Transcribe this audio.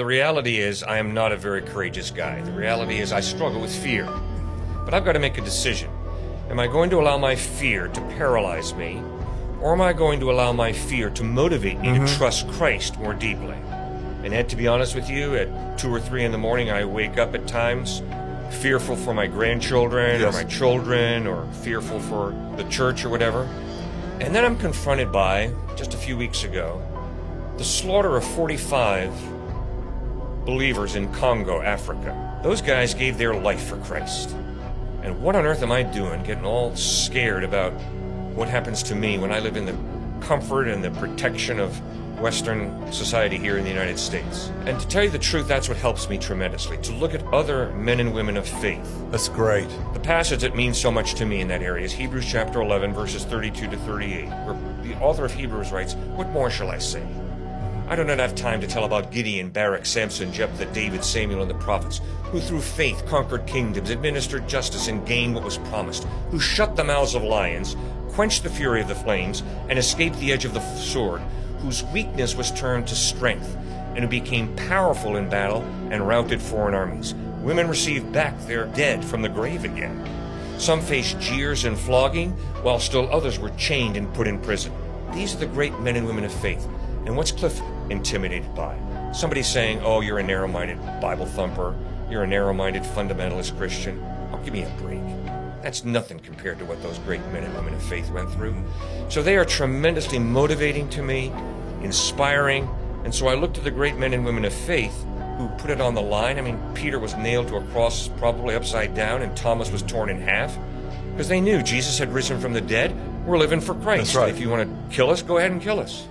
The reality is I am not a very courageous guy. The reality is I struggle with fear. But I've got to make a decision. Am I going to allow my fear to paralyze me, or am I going to allow my fear to motivate me to trust Christ more deeply? And Ed, to be honest with you, at 2 or 3 in the morning, I wake up at times fearful for my grandchildren or my children, or fearful for the church or whatever. And then I'm confronted by, just a few weeks ago, the slaughter of 45 believers in Congo, Africa. Those guys gave their life for Christ. And what on earth am I doing getting all scared about what happens to me when I live in the comfort and the protection of Western society here in the United States? And to tell you the truth, that's what helps me tremendously, to look at other men and women of faith. That's great. The passage that means so much to me in that area is Hebrews chapter 11, verses 32 to 38, where the author of Hebrews writes, "What more shall I say? I do not have time to tell about Gideon, Barak, Samson, Jephthah, David, Samuel, and the prophets, who through faith conquered kingdoms, administered justice, and gained what was promised, who shut the mouths of lions, quenched the fury of the flames, and escaped the edge of the sword, whose weakness was turned to strength, and who became powerful in battle and routed foreign armies. Women received back their dead from the grave again. Some faced jeers and flogging, while still others were chained and put in prison. These are the great men and women of faith. And what's Cliff intimidated by? Somebody saying, oh, you're a narrow-minded Bible thumper, you're a narrow-minded fundamentalist Christian. Oh, give me a break. That's nothing compared to what those great men and women of faith went through. So they are tremendously motivating to me, inspiring, and so I look to the great men and women of faith who put it on the line. I mean, Peter was nailed to a cross probably upside down, and Thomas was torn in half, because they knew Jesus had risen from the dead. We're living for Christ. That's right. If you want to kill us, go ahead and kill us.